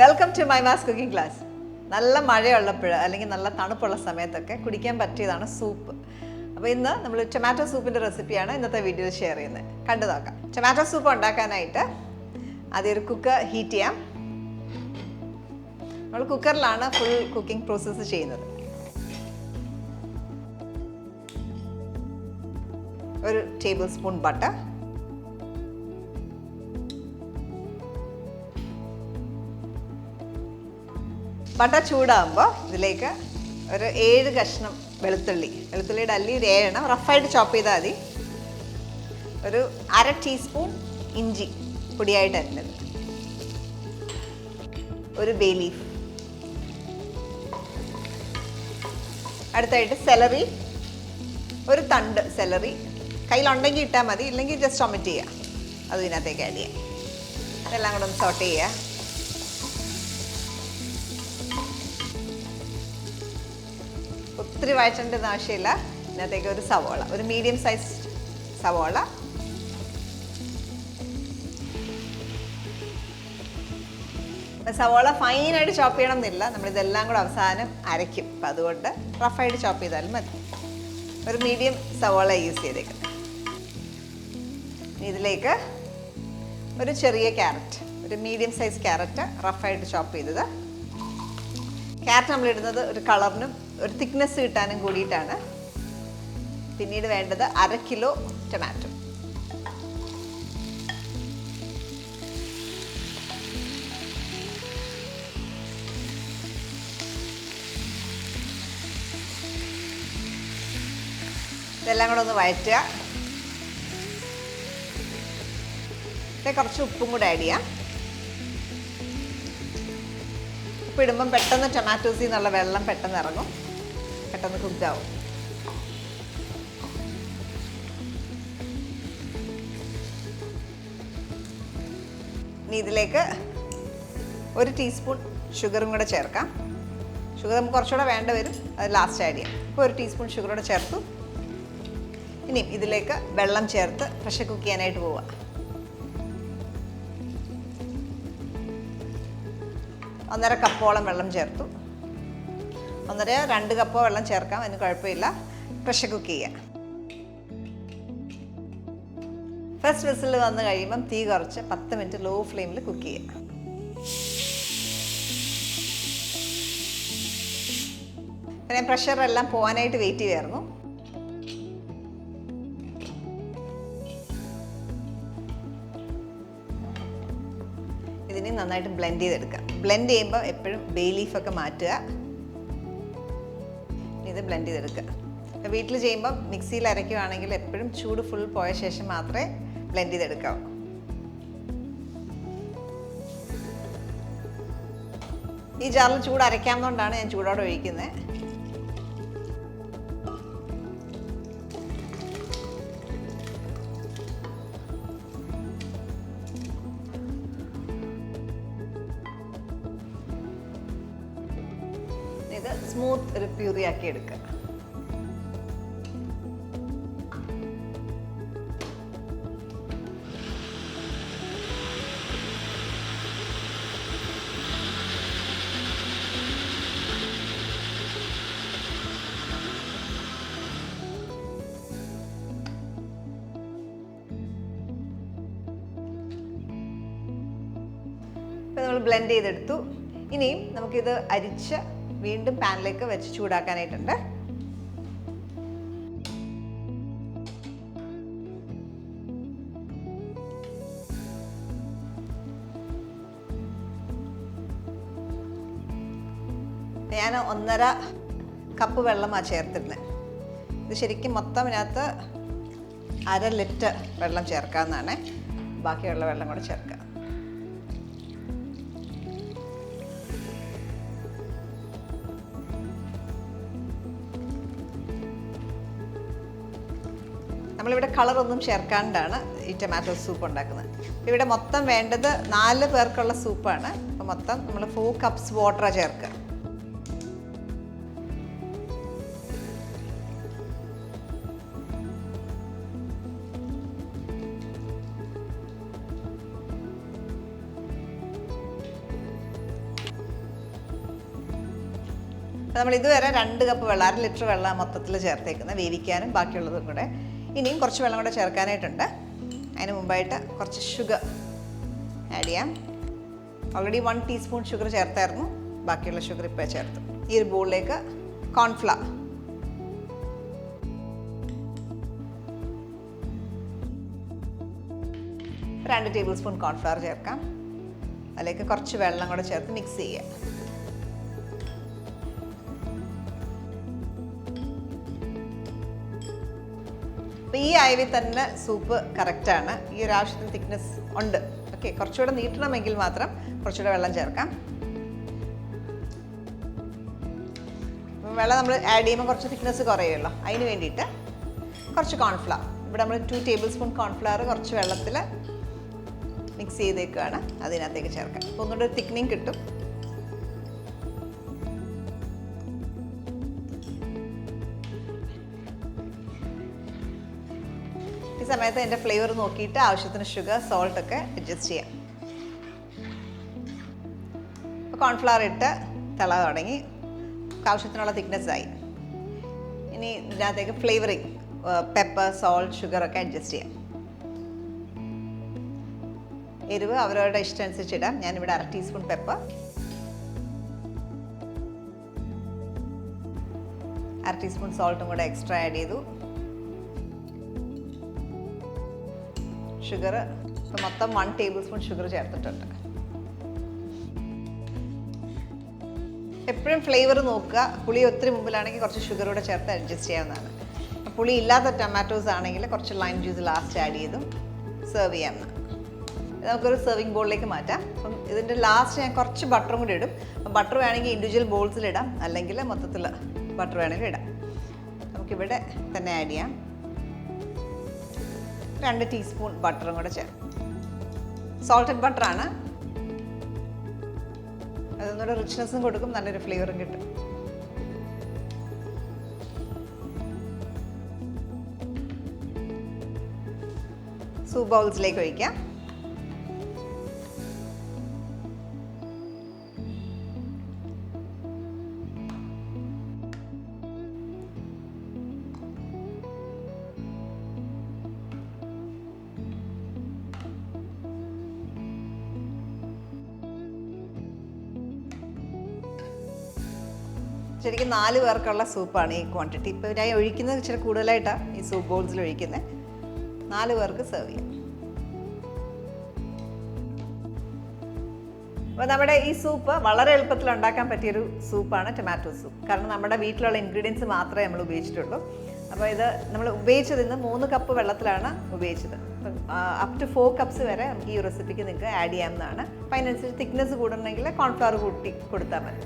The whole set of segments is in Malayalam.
Welcome to മൈമാസ് cooking class. നല്ല മഴയുള്ളപ്പോൾ അല്ലെങ്കിൽ നല്ല തണുപ്പുള്ള സമയത്തൊക്കെ കുടിക്കാൻ പറ്റിയതാണ് സൂപ്പ്. അപ്പോൾ ഇന്ന് നമ്മൾ ടൊമാറ്റോ സൂപ്പിൻ്റെ റെസിപ്പിയാണ് ഇന്നത്തെ വീഡിയോയിൽ ഷെയർ ചെയ്യുന്നത്. കണ്ടു നോക്കാം. ടൊമാറ്റോ സൂപ്പ് ഉണ്ടാക്കാനായിട്ട് ആദ്യം ഒരു കുക്കർ ഹീറ്റ് ചെയ്യാം. നമ്മൾ കുക്കറിലാണ് ഫുൾ കുക്കിംഗ് പ്രോസസ്സ് ചെയ്യുന്നത്. ഒരു ടേബിൾ സ്പൂൺ ബട്ടർ, ബട്ടർ ചൂടാകുമ്പോൾ ഇതിലേക്ക് ഒരു 7 കഷ്ണം വെളുത്തുള്ളിയുടെ അല്ലി ഒരു 7 എണ്ണം റഫായിട്ട് ചോപ്പ് ചെയ്താൽ മതി. ഒരു 1/2 ടീസ്പൂൺ ഇഞ്ചി പൊടിയായിട്ട് അരിഞ്ഞത്, ഒരു ബേ ലീഫ്, അടുത്തായിട്ട് സെലറി, ഒരു തണ്ട് സെലറി കയ്യിലുണ്ടെങ്കിൽ ഇട്ടാൽ മതി, ഇല്ലെങ്കിൽ ജസ്റ്റ് ഒമിറ്റ് ചെയ്യുക. അത് ഇതിനകത്തേക്ക് ആഡ് ചെയ്യാം. അതെല്ലാം കൂടെ ഒന്ന് സോട്ട് ചെയ്യുക. ഒത്തിരി വഴറ്റേണ്ടത് ആവശ്യമില്ല. ഇതിനകത്തേക്ക് ഒരു സവോള, ഒരു മീഡിയം സൈസ് സവോള, സവോള ഫൈനായിട്ട് ചോപ്പ് ചെയ്യണം എന്നില്ല, നമ്മളിതെല്ലാം കൂടെ അവസാനം അരയ്ക്കും. അപ്പം അതുകൊണ്ട് റഫായിട്ട് ചോപ്പ് ചെയ്താലും മതി. ഒരു മീഡിയം സവോള യൂസ് ചെയ്തേക്കുന്നത്. ഇതിലേക്ക് ഒരു ചെറിയ ക്യാരറ്റ്, ഒരു മീഡിയം സൈസ് ക്യാരറ്റ് റഫായിട്ട് ചോപ്പ് ചെയ്തത്. ക്യാരറ്റ് നമ്മളിടുന്നത് ഒരു കളറിനും ഒരു തിക്നെസ് കിട്ടാനും കൂടിയിട്ടാണ്. പിന്നീട് വേണ്ടത് 1/2 കിലോ ടൊമാറ്റോ. ഇതെല്ലാം കൂടെ ഒന്ന് വഴറ്റുക. കുറച്ച് ഉപ്പും കൂടെ ആഡ് ചെയ്യാം. ഉപ്പിടുമ്പം പെട്ടെന്ന് ടൊമാറ്റോസിൽ നിന്നുള്ള വെള്ളം പെട്ടെന്ന് ഇറങ്ങും, പെട്ടെന്ന് കുക്കാവും. ഇനി ഇതിലേക്ക് 1 ടീസ്പൂൺ ഷുഗറും കൂടെ ചേർക്കാം. ഷുഗർ നമുക്ക് കുറച്ചുകൂടെ വേണ്ട വരും, അത് ലാസ്റ്റ് ആഡ് ചെയ്യാം. ഇപ്പോൾ 1 ടീസ്പൂൺ ഷുഗർ കൂടെ ചേർത്തു. ഇനി ഇതിലേക്ക് വെള്ളം ചേർത്ത് പ്രഷർ കുക്ക് ചെയ്യാനായിട്ട് പോവുക. ഒന്നര കപ്പോളം വെള്ളം ചേർത്തു. 1.5-2 കപ്പോ വെള്ളം ചേർക്കാം, അതിന് കുഴപ്പമില്ല. പ്രഷർ കുക്ക് ചെയ്യുക. ഫസ്റ്റ് വിസിൽ വന്ന് കഴിയുമ്പം തീ കുറച്ച് 10 മിനിറ്റ് ലോ ഫ്ലെയിമിൽ കുക്ക് ചെയ്യുക. പിന്നെ പ്രഷറെല്ലാം പോകാനായിട്ട് വെയിറ്റ് ചെയ്യുമായിരുന്നു. ഇതിനെ നന്നായിട്ട് ബ്ലെൻഡ് ചെയ്തെടുക്കുക. ബ്ലെൻഡ് ചെയ്യുമ്പോൾ എപ്പോഴും ബേ ലീഫൊക്കെ മാറ്റുക. ഇത് ബ്ലെൻഡ് ചെയ്തെടുക്കുക. വീട്ടിൽ ചെയ്യുമ്പോൾ മിക്സിയിൽ അരയ്ക്കുകയാണെങ്കിൽ എപ്പോഴും ചൂട് ഫുൾ പോയ ശേഷം മാത്രമേ ബ്ലെൻഡ് ചെയ്തെടുക്കാവൂ. ഈ ജാറിൽ ചൂട് അരയ്ക്കാവുന്നതുകൊണ്ടാണ് ഞാൻ ചൂടോടെ ഒഴിക്കുന്നത്. ഇത് സ്മൂത്ത് ഒരു പ്യൂറി ആക്കി എടുക്കുക. ഇപ്പം നമ്മൾ ബ്ലെൻഡ് ചെയ്തെടുത്തു. ഇനിയും നമുക്കിത് അരിച്ച് വീണ്ടും പാനിലേക്ക് വെച്ച് ചൂടാക്കാനായിട്ടുണ്ട്. ഞാൻ 1.5 കപ്പ് വെള്ളമാണ് ചേർത്തിരുന്നത്. ഇത് ശരിക്കും മൊത്തം ഇതിനകത്ത് 1/2 ലിറ്റർ വെള്ളം ചേർക്കാവുന്നതാണ്. ബാക്കിയുള്ള വെള്ളം കൂടെ ചേർക്കുക. നമ്മളിവിടെ കളറൊന്നും ചേർക്കാണ്ടാണ് ഈ ടൊമാറ്റോ സൂപ്പ് ഉണ്ടാക്കുന്നത്. ഇവിടെ മൊത്തം വേണ്ടത് 4 പേർക്കുള്ള സൂപ്പാണ്. അപ്പോൾ മൊത്തം നമ്മൾ 4 കപ്സ് വാട്ടറാണ് ചേർക്കുക. നമ്മൾ ഇതുവരെ 2 കപ്പ് വെള്ളം, 1/2 ലിറ്റർ വെള്ളം മൊത്തത്തിൽ ചേർത്തേക്കുന്നത്, വേവിക്കാനും ബാക്കിയുള്ളതും കൂടെ. ഇനിയും കുറച്ച് വെള്ളം കൂടെ ചേർക്കാനായിട്ടുണ്ട്. അതിന് മുമ്പായിട്ട് കുറച്ച് ഷുഗർ ആഡ് ചെയ്യാം. ഓൾറെഡി 1 ടീസ്പൂൺ ഷുഗർ ചേർത്തായിരുന്നു, ബാക്കിയുള്ള ഷുഗർ ഇപ്പോൾ ചേർത്തു. ഈ ഒരു ബോളിലേക്ക് കോൺഫ്ലവർ, 2 ടേബിൾ സ്പൂൺ കോൺഫ്ലവർ ചേർക്കാം. അതിലേക്ക് കുറച്ച് വെള്ളം കൂടെ ചേർത്ത് മിക്സ് ചെയ്യുക. അപ്പോൾ ഈ അയവിൽ തന്നെ സൂപ്പ് കറക്റ്റാണ്. ഈ ഒരു ആവശ്യത്തിന് തിക്നെസ് ഉണ്ട്. ഓക്കെ, കുറച്ചുകൂടെ നീട്ടണമെങ്കിൽ മാത്രം കുറച്ചുകൂടെ വെള്ളം ചേർക്കാം. വെള്ളം നമ്മൾ ആഡ് ചെയ്യുമ്പോൾ കുറച്ച് തിക്നെസ് കുറയുമല്ലോ, അതിന് വേണ്ടിയിട്ട് കുറച്ച് കോൺഫ്ലവർ. ഇവിടെ നമ്മൾ 2 ടേബിൾ സ്പൂൺ കോൺഫ്ലവർ കുറച്ച് വെള്ളത്തിൽ മിക്സ് ചെയ്തേക്കാണ്, അതിനകത്തേക്ക് ചേർക്കാം. അപ്പോൾ ഒന്നുകൂടെ ഒരു തിക്നിങ് കിട്ടും. ഈ സമയത്ത് അതിൻ്റെ ഫ്ലേവർ നോക്കിയിട്ട് ആവശ്യത്തിന് ഷുഗർ, സോൾട്ട് ഒക്കെ അഡ്ജസ്റ്റ് ചെയ്യാം. കോൺഫ്ലവർ ഇട്ട് തിള തുടങ്ങി, ആവശ്യത്തിനുള്ള തിക്നെസ് ആയി. ഇനി ഇതിനകത്തേക്ക് ഫ്ലേവറിങ്, പെപ്പർ, സോൾട്ട്, ഷുഗർ ഒക്കെ അഡ്ജസ്റ്റ് ചെയ്യാം. എരിവ് അവരവരുടെ ഇഷ്ടം അനുസരിച്ച് ഇടാം. ഞാനിവിടെ 1/2 ടീസ്പൂൺ പെപ്പർ, 1/2 ടീസ്പൂൺ സോൾട്ടും കൂടെ എക്സ്ട്രാ ആഡ് ചെയ്തു. ഷുഗർ ഇപ്പം മൊത്തം 1 ടേബിൾ സ്പൂൺ ഷുഗർ ചേർത്തിട്ടുണ്ട്. എപ്പോഴും ഫ്ലേവർ നോക്കുക. പുളി ഒത്തിരി മുമ്പിലാണെങ്കിൽ കുറച്ച് ഷുഗർ കൂടെ ചേർത്ത് അഡ്ജസ്റ്റ് ചെയ്യാവുന്നതാണ്. പുളി ഇല്ലാത്ത ടൊമാറ്റോസ് ആണെങ്കിൽ കുറച്ച് ലൈം ജ്യൂസ് ലാസ്റ്റ് ആഡ് ചെയ്തും സെർവ് ചെയ്യാവുന്ന. നമുക്കൊരു സെർവിങ് ബോളിലേക്ക് മാറ്റാം. അപ്പം ഇതിൻ്റെ ലാസ്റ്റ് ഞാൻ കുറച്ച് ബട്ടറും കൂടി ഇടും. ബട്ടർ വേണമെങ്കിൽ ഇൻഡിവിജ്വൽ ബോൾസിലിടാം, അല്ലെങ്കിൽ മൊത്തത്തിൽ ബട്ടർ വേണമെങ്കിൽ ഇടാം. നമുക്കിവിടെ തന്നെ ആഡ് ചെയ്യാം. 2 ടീസ്പൂൺ ബട്ടറും കൂടെ ചേർക്കാം. സോൾട്ടഡ് ബട്ടറാണ്, അതൊന്നുകൂടെ റിച്ച്നെസ്സും കൊടുക്കും, നല്ലൊരു ഫ്ലേവറും കിട്ടും. സൂപ്പ് ബൗൾസിലേക്ക് ഒഴിക്കാം. ശരിക്കും 4 പേർക്കുള്ള സൂപ്പാണ് ഈ ക്വാണ്ടിറ്റി. ഇപ്പോൾ ഞാൻ ഒഴിക്കുന്നത് ഇച്ചിരി കൂടുതലായിട്ടാണ് ഈ സൂപ്പ് ബോൾസിൽ ഒഴിക്കുന്നത്. 4 പേർക്ക് സെർവ് ചെയ്യാം. അപ്പോൾ നമ്മുടെ ഈ സൂപ്പ് വളരെ എളുപ്പത്തിൽ ഉണ്ടാക്കാൻ പറ്റിയൊരു സൂപ്പാണ് ടൊമാറ്റോ സൂപ്പ്. കാരണം നമ്മുടെ വീട്ടിലുള്ള ഇൻഗ്രീഡിയൻസ് മാത്രമേ നമ്മൾ ഉപയോഗിച്ചിട്ടുള്ളൂ. അപ്പോൾ ഇത് നമ്മൾ ഉപയോഗിച്ചത് ഇന്ന് 3 കപ്പ് വെള്ളത്തിലാണ് ഉപയോഗിച്ചത്. അപ് ടു 4 കപ്സ് വരെ നമുക്ക് ഈ റെസിപ്പിക്ക് നിങ്ങൾക്ക് ആഡ് ചെയ്യാവുന്നതാണ്. അപ്പോൾ അതിനനുസരിച്ച് തിക്നെസ് കൂടണമെങ്കിൽ കോൺഫ്ലവർ കൂട്ടി കൊടുത്താൽ മതി.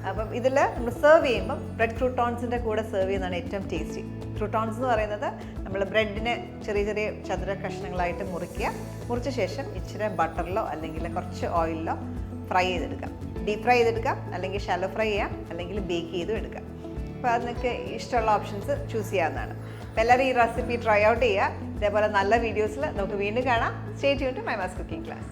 അപ്പം ഇതിൽ നമ്മൾ സെർവ് ചെയ്യുമ്പം ബ്രെഡ് ക്രൂട്ടോൺസിൻ്റെ കൂടെ സെർവ് ചെയ്യുന്നതാണ് ഏറ്റവും ടേസ്റ്റി. ക്രൂട്ടോൺസ് എന്ന് പറയുന്നത് നമ്മൾ ബ്രെഡിനെ ചെറിയ ചെറിയ ചതുര കഷ്ണങ്ങളായിട്ട് മുറിച്ച ശേഷം ഇച്ചിരി ബട്ടറിലോ അല്ലെങ്കിൽ കുറച്ച് ഓയിലിലോ ഫ്രൈ ചെയ്തെടുക്കാം. ഡീപ് ഫ്രൈ ചെയ്തെടുക്കാം, അല്ലെങ്കിൽ ഷാലോ ഫ്രൈ ചെയ്യാം, അല്ലെങ്കിൽ ബേക്ക് ചെയ്തും എടുക്കാം. അപ്പോൾ അതിനൊക്കെ ഇഷ്ടമുള്ള ഓപ്ഷൻസ് ചൂസ് ചെയ്യാവുന്നതാണ്. അപ്പോൾ എല്ലാവരും ഈ റെസിപ്പി ട്രൈ ഔട്ട് ചെയ്യുക. ഇതേപോലെ നല്ല വീഡിയോസിൽ നമുക്ക് വീണ്ടും കാണാം. Stay tune to മൈമാസ് cooking class.